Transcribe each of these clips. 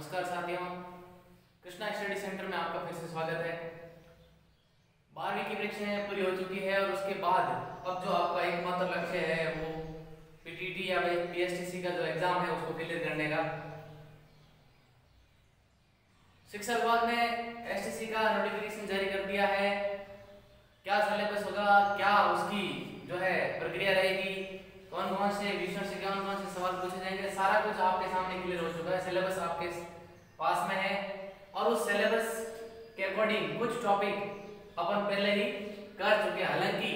नमस्कार साथियों, Krishna study centre में आपका फिर से स्वागत है। 12वीं की परीक्षाएं पूरी हो चुकी है और उसके बाद अब जो आपका एकमात्र लक्ष्य है वो पीटीटी या पीएसटीसी का जो एग्जाम है उसको क्लियर करने का। शिक्षा विभाग ने एसटीसी का नोटिफिकेशन जारी कर दिया है। क्या सिलेबस होगा, क्या उसकी जो है प्रक्रिया रहेगी, कौन कौन से विषयों से कौन कौन से सवाल पूछे जाएंगे, सारा कुछ आपके सामने क्लियर हो चुका है। सिलेबस आपके पास में है और उस सिलेबस के अकॉर्डिंग कुछ टॉपिक अपन पहले ही कर चुके हैं। हालांकि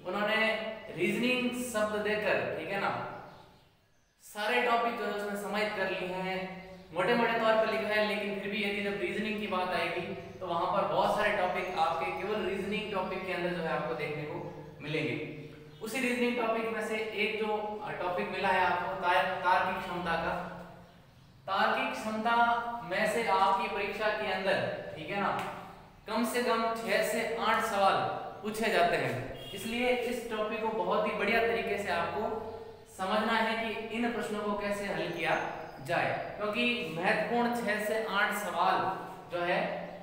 उन्होंने रीजनिंग शब्द देकर, ठीक है ना, सारे टॉपिक जो है उसमें समाहित कर लिए हैं, मोटे मोटे तौर पर लिखा है। लेकिन फिर भी यदि जब रीजनिंग की बात आएगी तो वहां पर बहुत सारे टॉपिक आपके केवल रीजनिंग टॉपिक के अंदर जो है आपको देखने को मिलेंगे। उसी रीजनिंग टॉपिक में से एक जो टॉपिक मिला है आपको तार्किक क्षमता का। तार्किक क्षमता में से आपकी परीक्षा के अंदर, ठीक है ना, कम से कम 6 से 8 सवाल पूछे जाते हैं। इसलिए इस टॉपिक को बहुत ही बढ़िया तरीके से आपको समझना है कि इन प्रश्नों को कैसे हल किया जाए, क्योंकि महत्वपूर्ण 6 से 8 सवाल जो है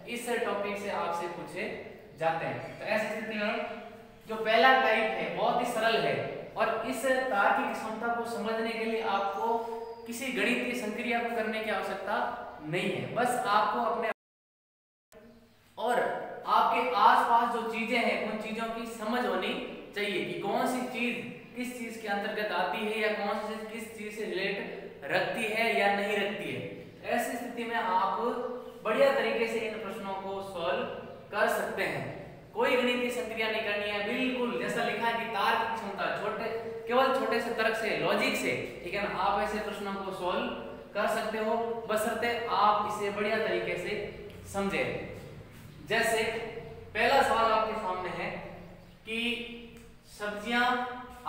इस टॉपिक से आपसे पूछे जाते हैं। तो ऐसी स्थिति में जो पहला टाइप है बहुत ही सरल है और इस तार्किक क्षमता को समझने के लिए आपको किसी गणितीय संक्रिया को करने की आवश्यकता नहीं है। बस आपको अपने और आपके आसपास जो चीजें हैं उन चीजों की समझ होनी चाहिए कि कौन सी चीज किस चीज के अंतर्गत आती है या कौन सी चीज किस चीज से रिलेट रखती है या नहीं रखती है। ऐसी स्थिति में आप बढ़िया तरीके से इन प्रश्नों को सॉल्व कर सकते हैं। कोई गणितीय संक्रिया नहीं करनी है, बिल्कुल जैसा लिखा है कि तार्किक क्षमता, केवल छोटे से तर्क से, लॉजिक से, ठीक है ना, आप ऐसे प्रश्नों को सॉल्व कर सकते हो, बशर्ते आप इसे बढ़िया तरीके से समझे। जैसे पहला सवाल आपके सामने है कि सब्जियां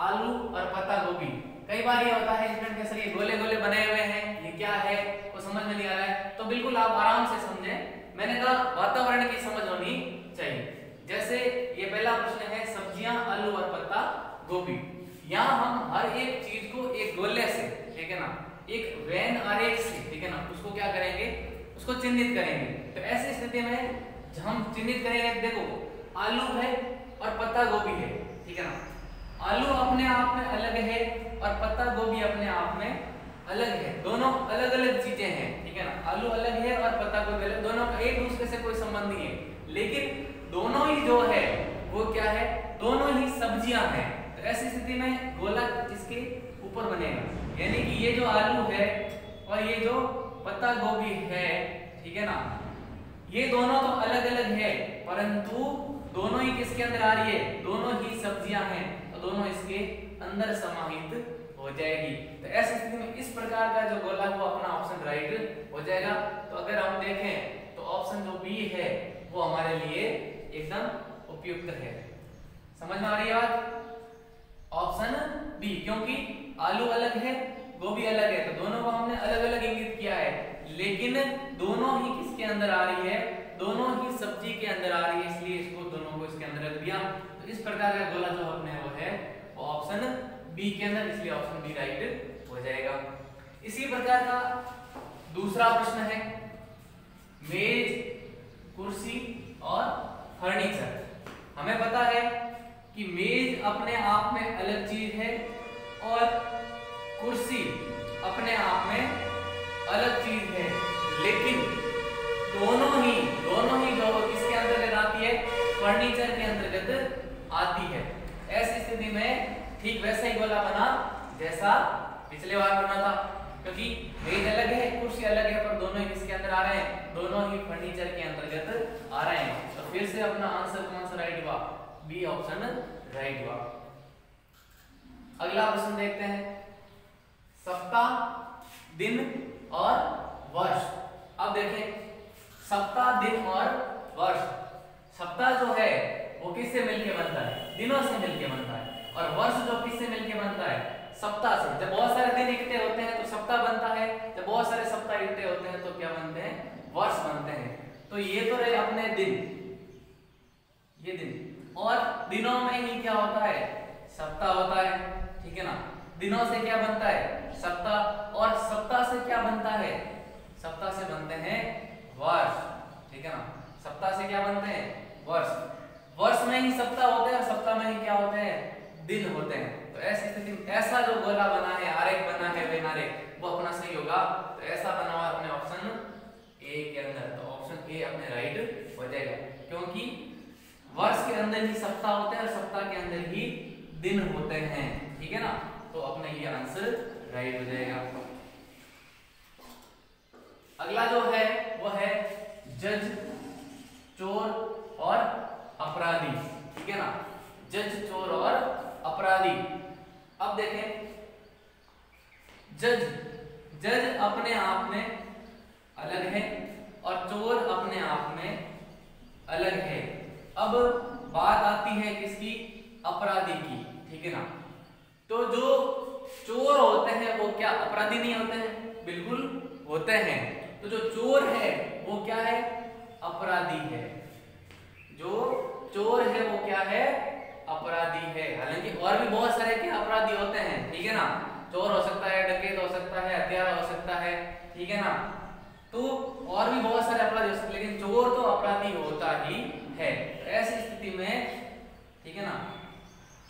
आलू और पत्ता गोभी, कई बार ये होता है स्टूडेंट के सर ये गोले गोले बने हुए हैं, ये क्या है वो समझ में नहीं आ रहा है, तो बिल्कुल आप आराम से समझें। मैंने कहा वातावरण की समझ होनी चाहिए। जैसे ये पहला प्रश्न है सब्जियां आलू और पत्ता गोभी। यहाँ हम हर एक चीज को एक गोले से, ठीक है ना, एक वेन आरेख से, ठीक है ना, उसको क्या करेंगे, उसको चिन्हित करेंगे। तो ऐसी स्थिति में हम चिन्हित करेंगे, देखो आलू है और पत्ता गोभी है, ठीक है ना। आलू अपने आप में अलग है और पत्ता गोभी अपने आप में अलग है, दोनों अलग अलग चीजें हैं, ठीक है ना। आलू अलग है और पत्ता गोभी अलग, दोनों का एक दूसरे से कोई संबंध नहीं है, लेकिन दोनों ही जो है वो क्या है, दोनों ही सब्जियां हैं। तो ऐसी स्थिति में गोला इसके ऊपर बनेगा, यानी कि ये जो आलू है और ये जो पत्ता गोभी है, ठीक है ना, ये दोनों तो अलग अलग है परंतु दोनों ही किसके अंदर आ रही है, दोनों ही सब्जियां हैं, तो दोनों इसके अंदर समाहित हो जाएगी। तो ऐसी स्थिति में इस प्रकार का जो गोला वो अपना ऑप्शन राइट हो जाएगा। तो अगर हम देखें तो ऑप्शन जो बी है वो हमारे लिए एकदम उपयुक्त है। समझ में आ रही है बात? ऑप्शन बी, क्योंकि आलू अलग है गोभी अलग है, तो दोनों को हमने अलग अलग इंगित किया है, लेकिन दोनों ही किसके अंदर आ रही है, दोनों ही सब्जी के अंदर आ रही है, इसलिए इसको दोनों को इसके अंदर रख दिया। तो इस प्रकार का गोला जो अपने वो है वो ऑप्शन बी के अंदर, इसलिए ऑप्शन बी राइट हो जाएगा। इसी प्रकार का दूसरा प्रश्न है मेज, कुर्सी और फर्नीचर। हमें पता है कि मेज अपने आप में अलग चीज है और कुर्सी अपने आप में अलग चीज है, लेकिन दोनों ही जो किसके अंतर्गत आती है, फर्नीचर के अंतर्गत आती है। ऐसी स्थिति में ठीक वैसा ही गोला बना जैसा पिछले बार बना था, क्योंकि मेज अलग है कुर्सी अलग है पर दोनों ही किसके अंदर आ रहे हैं, दोनों ही फर्नीचर के अंतर्गत आ रहे हैं। तो फिर से अपना आंसर कौन सा राइट हुआ, बी ऑप्शन राइट हुआ। अगला प्रश्न देखते हैं सप्ताह, दिन और वर्ष। अब देखें सप्ताह, दिन और वर्ष। सप्ताह जो है वो किससे मिलके बनता है, दिनों से मिलके बनता है, और वर्ष जो किससे मिलके बनता है, सप्ताह से। जब बहुत सारे दिन इकट्ठे होते हैं तो सप्ताह बनता है, जब बहुत सारे सप्ताह इकट्ठे होते हैं तो क्या बनते हैं, वर्ष बनते हैं। तो ये तो रहे अपने दिन, ये दिन, और दिनों में ही क्या होता है, सप्ताह होता है, ठीक है ना। दिनों से क्या बनता है, सप्ताह, और सप्ताह से क्या बनता है, सप्ताह से बनते हैं वर्ष, ठीक है ना। सप्ताह से क्या बनते हैं? वर्ष। वर्ष में ही सप्ताह होते हैं और सप्ताह में ही क्या होते हैं? दिन होते हैं। तो ऐसी स्थिति में ऐसा जो गोला बना है, आरेख बना है, वैनारेख, वो अपना सही होगा। तो ऐसा बना हुआ अपने ऑप्शन ए के अंदर, तो ऑप्शन ए अपने राइट हो जाएगा, क्योंकि वर्ष के अंदर ही सप्ताह होते हैं और सप्ताह के अंदर ही दिन होते हैं, ठीक है ना। तो अपने ये आंसर राइट हो जाएगा। अगला जो है वो है जज, चोर और अपराधी, ठीक है ना। जज, चोर और अपराधी। अब देखें, जज अपने आप में अलग है और चोर अपने आप में अलग है। अब बात आती है किसकी? अपराधी की, ठीक है ना। तो जो चोर होते हैं वो क्या अपराधी नहीं होते हैं? बिल्कुल होते हैं। तो जो चोर है वो क्या है? अपराधी है। जो चोर है वो क्या है? अपराधी है। हालांकि और भी बहुत सारे क्या अपराधी होते हैं, ठीक है ना। चोर हो सकता है, डकैत हो सकता है, हत्यारा हो सकता है, ठीक है ना। तो और भी बहुत सारे अपराधी हो सकते हैं, लेकिन चोर तो अपराधी होता ही है। तो ऐसी स्थिति में, ठीक है ना,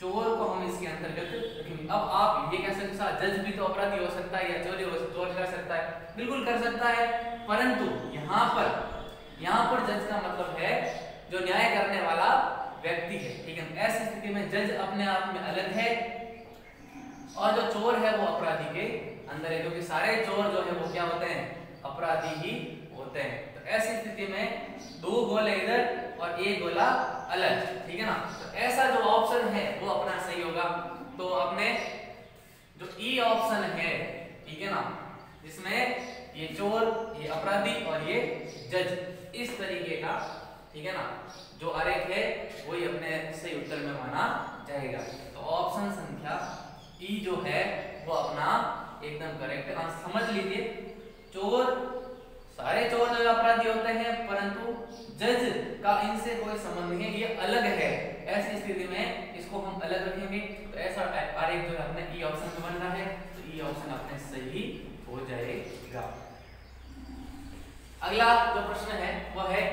चोर को हम इसके अंतर्गत रखेंगे। अब आप ये कह सकते हैं जज भी तो अपराधी हो सकता है या चोर कर सकता है, बिल्कुल कर सकता है, परंतु यहाँ पर जज का मतलब है जो न्याय करने वाला व्यक्ति है, ठीक है। ऐसी स्थिति में जज अपने आप में अलग है और जो चोर है वो अपराधी के अंदर है, क्योंकि सारे चोर जो है वो क्या होते हैं? अपराधी ही होते हैं। तो ऐसी स्थिति में दो गोले इधर और एक गोला अलग, ठीक है ना। तो ऐसा जो ऑप्शन है वो अपना सही होगा। तो अपने जो ई ऑप्शन है, ठीक है ना, जिसमें ये चोर, ये अपराधी और ये जज, इस तरीके का, ठीक है ना, जो आरेख है वही अपने सही उत्तर में माना जाएगा। तो ऑप्शन संख्या ई जो है वो अपना एकदम करेक्ट आंसर। समझ लीजिए, चोर, सारे चोर जो अपराधी होते हैं, परंतु जज का इनसे कोई संबंध नहीं है, ये अलग है। ऐसी स्थिति में इसको हम अलग रखेंगे। तो ऐसा आरेख जो है अपने ई ऑप्शन में बन रहा है, तो ई ऑप्शन अपने सही हो जाएगा। अगला जो प्रश्न है वो है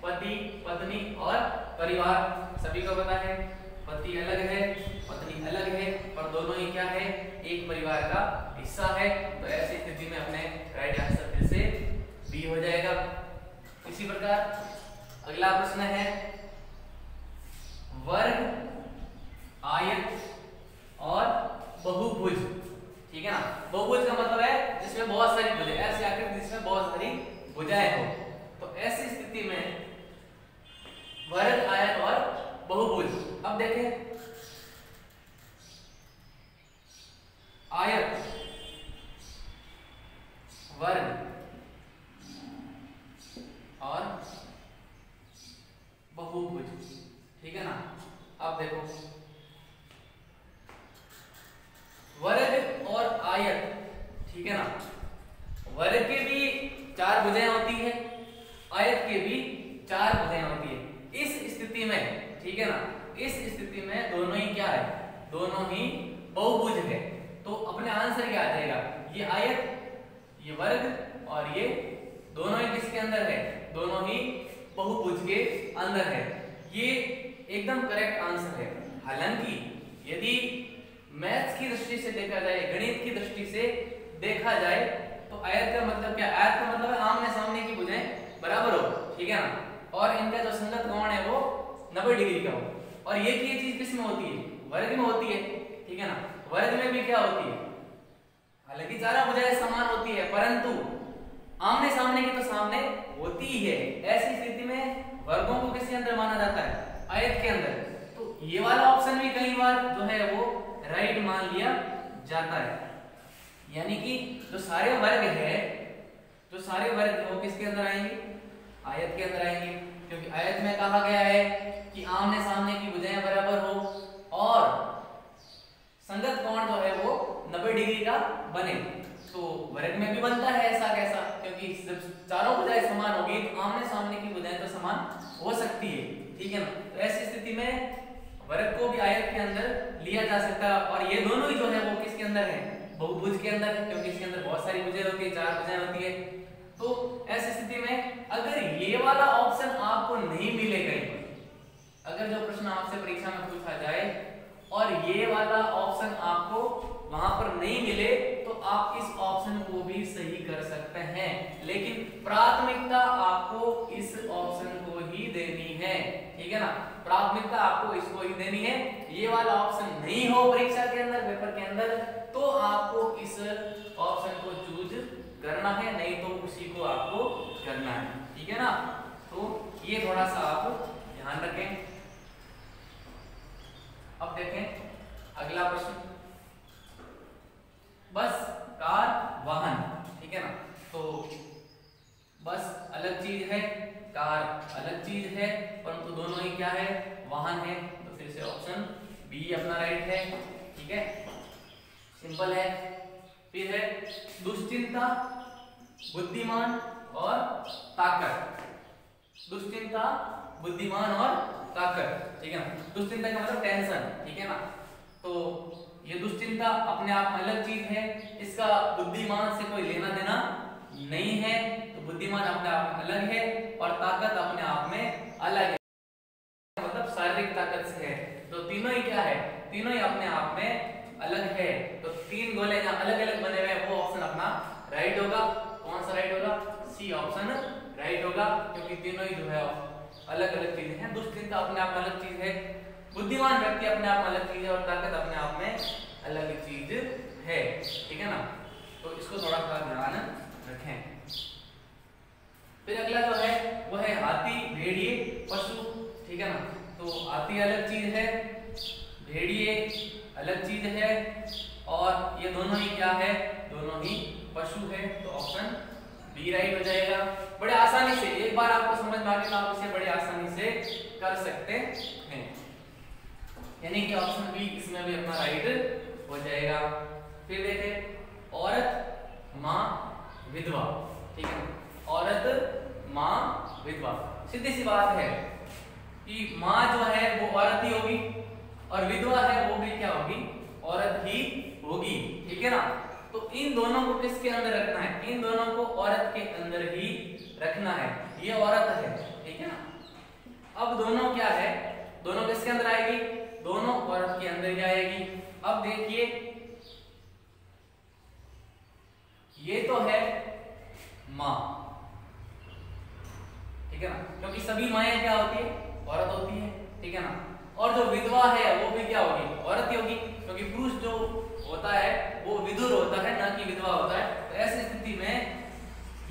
पति, पत्नी और परिवार। सभी को पता है पति अलग है, पत्नी अलग है, पर दोनों ही क्या है? एक परिवार का हिस्सा है। तो ऐसी स्थिति में अपने राइट आंसर फिर से बी हो जाएगा। इसी प्रकार अगला प्रश्न है वर्ग, आयत और बहुभुज, ठीक है ना। बहुभुज का मतलब है जिसमें बहुत सारी भुजाएं, ऐसी आकृति जिसमें बहुत सारी भुजाएं हो। तो ऐसी स्थिति में वर्ग, आयत और बहुभुज। अब देखें, आयत, वर्ग और बहुभुज, ठीक है ना। अब देखो, वर्ग और आयत, ठीक है ना, वर्ग के भी 4 भुजाएं होती है, आयत के भी 4 भुजाएं होती है। इस स्थिति में, ठीक है ना, इस स्थिति में दोनों ही क्या है? दोनों ही बहुभुज है। तो अपने आंसर क्या आ जाएगा? ये आयत, ये वर्ग और ये दोनों ही किसके अंदर है? दोनों ही बहुभुज के अंदर है। ये एकदम करेक्ट आंसर है। हालांकि यदि मैथ्स की दृष्टि से देखा जाए, गणित की दृष्टि से देखा जाए, तो आयत का मतलब क्या? आयत का मतलब है आमने सामने की भुजाएं बराबर हो, ठीक है ना, और इनका जो संगत कोण है वो 90 डिग्री का हो। और ये चीज किस में होती है? वर्ग में होती है, ठीक है ना। वर्ग में भी क्या होती है? हालांकि चारों भुजाएं समान होती है, परंतु आमने सामने की तो सामने होती ही है। ऐसी स्थिति में वर्गों को किसके अंदर माना जाता है? आयत के अंदर। तो ये वाला ऑप्शन भी कई बार जो है वो राइट मान लिया जाता है। यानी कि जो सारे वर्ग है, जो सारे वर्ग वो किसके अंदर आएंगे? आयत के अंदर आएंगे, क्योंकि आयत में कहा गया है कि आमने सामने की भुजाएं बराबर हो और संगत कोण जो है वो 90 डिग्री का बने। तो वर्ग में भी बनता है ऐसा कैसा? क्योंकि जब चारों भुजाएं समान होगी तो आमने सामने की भुजाएं तो समान हो सकती है, ठीक है ना। तो ऐसी स्थिति में वर्ग को भी आयत के अंदर लिया जा सकता है। और ये दोनों ही जो है वो किसके अंदर है? बहुभुज के अंदर है, क्योंकि इसके अंदर बहुत सारी भुजाएं होती है, 4 भुजाएं होती है। तो ऐसी स्थिति में अगर ये वाला ऑप्शन आपको नहीं मिले कहीं पर, अगर जो प्रश्न आपसे परीक्षा में पूछा जाए और ये वाला ऑप्शन आपको वहां पर नहीं मिले, तो आप इस ऑप्शन को भी सही कर सकते हैं, लेकिन प्राथमिकता आपको इस ऑप्शन को ही देनी है, ठीक है ना। प्राथमिकता आपको इसको ही देनी है। ये वाला ऑप्शन नहीं हो परीक्षा के अंदर, पेपर के अंदर, तो आपको इस ऑप्शन को चूज करना है, नहीं तो उसी को आपको करना है, ठीक है ना। तो ये थोड़ा सा आप ध्यान रखें। अब देखें अगला प्रश्न, बस, कार, वाहन, ठीक है ना। तो बस अलग चीज है, कार अलग चीज है, परंतु दोनों ही क्या है, वाहन है। तो फिर से ऑप्शन बी अपना राइट है, ठीक है, सिंपल है। फिर है दुश्चिंता, बुद्धिमान और ताकत। दुश्चिंता, बुद्धिमान और ताकत, ठीक है ना। दुश्चिंता का मतलब टेंशन, ठीक है ना। तो ये दुश्चिंता अपने आप में अलग चीज है, इसका बुद्धिमान से कोई लेना देना नहीं है। तो बुद्धिमान अपने आप में अलग है और ताकत अपने आप में अलग है, मतलब शारीरिक ताकत से है। तो तीनों ही क्या है, तीनों ही अपने आप में अलग है। तो तीन गोले जहां अलग अलग बने हुए हैं वो ऑप्शन अपना राइट होगा। कौन सा राइट होगा, सी ऑप्शन राइट होगा, क्योंकि तीनों ही जो है अलग अलग चीजें हैं। दुश्चिंता अपने आप में अलग चीज है, बुद्धिमान व्यक्ति अपने आप में अलग चीज है और ताकत अपने आप में अलग चीज है, ठीक है ना। तो इसको थोड़ा सा ध्यान रखें। फिर अगला जो है वो है हाथी, भेड़िए, पशु, ठीक है ना। तो हाथी अलग चीज है, भेड़िए अलग चीज है, और ये दोनों ही क्या है, दोनों ही पशु है। तो ऑप्शन बी राइट हो जाएगा। बड़े आसानी से, एक बार आपको समझ में आ गया तो आप इसे बड़े आसानी से कर सकते हैं, यानी कि ऑप्शन बी इसमें भी अपना राइट हो जाएगा। फिर देखें औरत, माँ, विधवा, ठीक है। औरत, माँ, विधवा, सीधी सी बात है कि माँ जो है वो औरत ही होगी और विधवा है वो भी क्या होगी, औरत ही होगी, ठीक है ना। तो इन दोनों को किसके अंदर रखना है, इन दोनों को औरत के अंदर ही रखना है। ये औरत है, ठीक है ना। अब दोनों क्या है, दोनों किसके अंदर आएगी, दोनों औरत के अंदर ही आएगी। अब देखिए ये तो है माँ, ठीक है ना, क्योंकि सभी माएँ क्या होती है, औरत होती है, ठीक है ना। और जो विधवा है वो भी क्या होगी, औरत ही होगी, क्योंकि पुरुष जो होता है वो विधुर होता है, ना कि विधवा होता है। तो ऐसी स्थिति में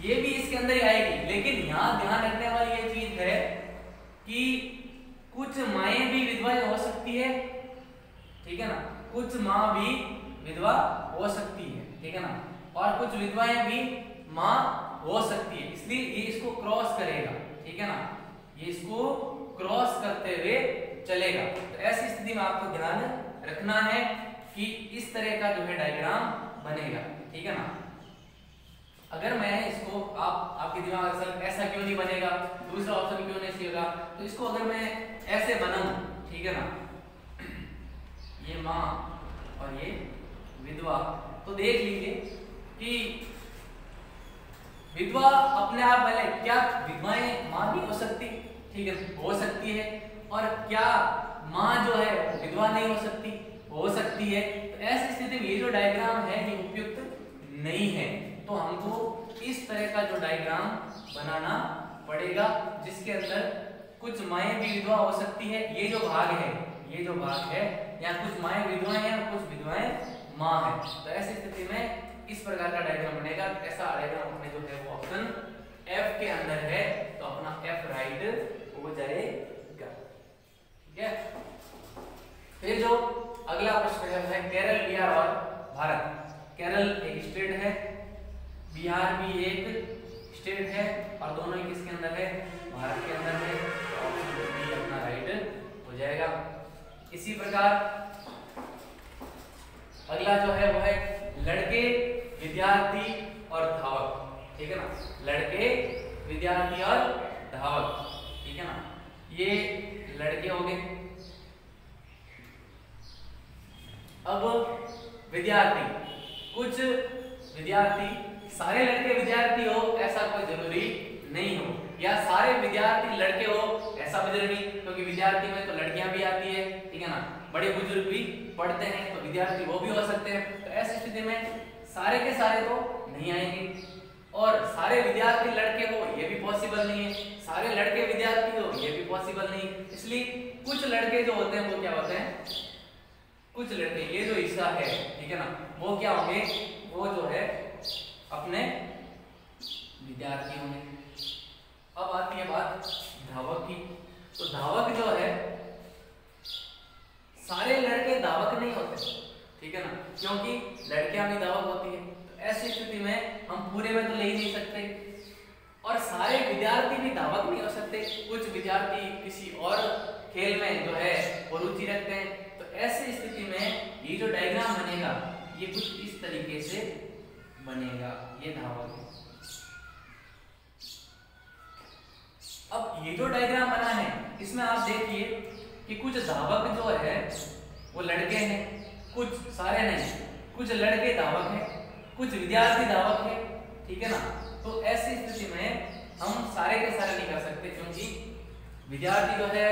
ये भी इसके अंदर ही आएगी। लेकिन यहाँ ध्यान रखने वाली ये चीज है कि कुछ माएँ भी विधवाएं हो सकती है, ठीक है ना, कुछ माँ भी विधवा हो सकती है, ठीक है ना, और कुछ विधवाएं भी माँ हो सकती है। इसलिए ये इसको क्रॉस करेगा, ठीक है ना, ये इसको क्रॉस करते हुए चलेगा। तो ऐसी स्थिति में आपको ध्यान रखना है कि इस तरह का जो है डायग्राम बनेगा, ठीक है ना। अगर मैं इसको आपके दिमाग में सर ऐसा क्यों नहीं बनेगा, दूसरा ऑप्शन क्यों नहीं सीखेगा, तो इसको अगर मैं ऐसे बनाऊं, ठीक है ना, ये माँ और ये विधवा, तो देख लीजिए कि विधवा अपने आप वाले क्या विधवाएं माँ भी हो सकती, ठीक है, हो सकती है, और क्या माँ जो है विधवा नहीं हो सकती, हो सकती है। तो ऐसी स्थिति में ये जो डायग्राम है ये उपयुक्त नहीं है। तो हमको इस तरह का जो डायग्राम बनाना पड़ेगा जिसके अंदर कुछ माएँ भी विधवा हो सकती है। ये जो भाग है, ये जो भाग है, या कुछ माएँ विधवाएं हैं और कुछ विधवाएं माँ है। तो ऐसी स्थिति में इस प्रकार का डायग्राम बनेगा। ऐसा डायग्राम अपने जो है वो ऑप्शन एफ के अंदर है, तो अपना एफ राइट हो जाएगा, ठीक है। फिर जो अगला प्रश्न है केरल, बिहार और भारत। केरल एक स्टेट है, बिहार भी एक स्टेट है, और दोनों ही किसके अंदर है, भारत के अंदर है। ऑप्शन बी अपना राइट हो जाएगा। इसी प्रकार अगला जो है वो है लड़के, विद्यार्थी और धावक, ठीक है ना, लड़के, विद्यार्थी और धावक, ठीक है ना। ये लड़के हो गए। अब विद्यार्थी, कुछ विद्यार्थी सारे लड़के विद्यार्थी हो ऐसा कोई जरूरी नहीं हो, या सारे विद्यार्थी लड़के हो ऐसा भी जरूरी नहीं, क्योंकि विद्यार्थी में तो लड़कियां भी आती है, ठीक है ना, बड़े बुजुर्ग भी पढ़ते हैं, तो विद्यार्थी वो भी हो सकते हैं। तो ऐसी स्थिति में सारे के सारे तो नहीं आएंगे, और सारे विद्यार्थी लड़के हो ये भी पॉसिबल नहीं है, सारे लड़के विद्यार्थी हो ये भी पॉसिबल नहीं है। इसलिए कुछ लड़के जो होते हैं वो क्या होते हैं, कुछ लड़के, ये जो हिस्सा है, ठीक है ना, वो क्या होंगे, वो जो है अपने विद्यार्थी होंगे। अब आती है बात धावक की। तो धावक जो है, सारे लड़के धावक नहीं होते, ठीक है ना, क्योंकि लड़कियां भी धावक होती है। तो ऐसी स्थिति में हम पूरे में तो ले ही नहीं सकते, और सारे विद्यार्थी भी धावक नहीं हो सकते, कुछ विद्यार्थी किसी और खेल में जो है वो रुचि रखते हैं। तो ऐसी स्थिति में ये जो डायग्राम बनेगा ये कुछ इस तरीके से बनेगा, ये धावक है। अब ये जो डायग्राम बना है इसमें आप देखिए कि कुछ धावक जो है वो लड़के हैं, कुछ सारे नहीं, कुछ लड़के धावक हैं, कुछ विद्यार्थी धावक हैं, ठीक है ना। तो ऐसी स्थिति में हम सारे के सारे नहीं कर सकते, क्योंकि विद्यार्थी जो है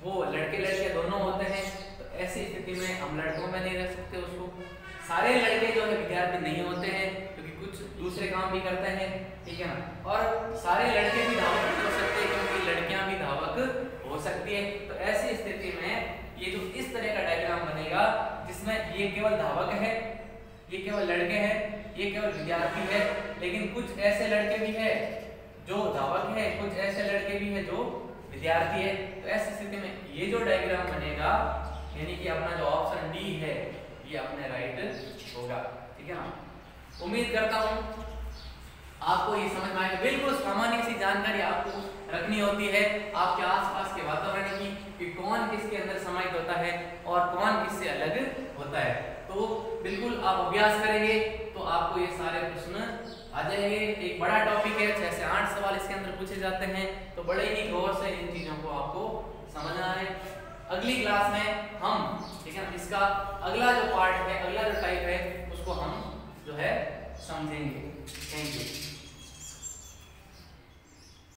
वो लड़के लड़के दोनों होते हैं। तो ऐसी स्थिति में हम लड़कों में नहीं रख सकते उसको। सारे लड़के जो है विद्यार्थी नहीं होते हैं, क्योंकि कुछ दूसरे काम भी करते हैं, ठीक है ना। और सारे लड़के भी धावक नहीं हो सकते, क्योंकि लड़कियां भी धावक हो सकती है। तो ऐसी स्थिति में ये जो इस तरह का डायग्राम बनेगा जिसमें ये केवल धावक है, ये केवल लड़के हैं, ये केवल विद्यार्थी है, लेकिन कुछ ऐसे लड़के भी है जो धावक है, कुछ ऐसे लड़के भी है जो विद्यार्थी है। तो ऐसी स्थिति में ये जो डायग्राम बनेगा, यानी कि अपना जो ऑप्शन डी है ये अपने राइट होगा, ठीक है ना। उम्मीद करता हूँ आपको ये समझ में आएगा। बिल्कुल सामान्य सी जानकारी आपको रखनी होती है आपके आसपास के वातावरण की, कि कौन किसके अंदर समाहित होता है और कौन किससे अलग होता है। तो बिल्कुल आप अभ्यास करेंगे तो आपको ये सारे प्रश्न आ जाएंगे। एक बड़ा टॉपिक है, 6 से 8 सवाल इसके अंदर पूछे जाते हैं, तो बड़े ही गौर से इन चीजों को आपको समझना है। अगली क्लास में हम, ठीक है, इसका अगला जो पार्ट है, अगला जो टाइप है उसको हम जो है समझेंगे। Thank you.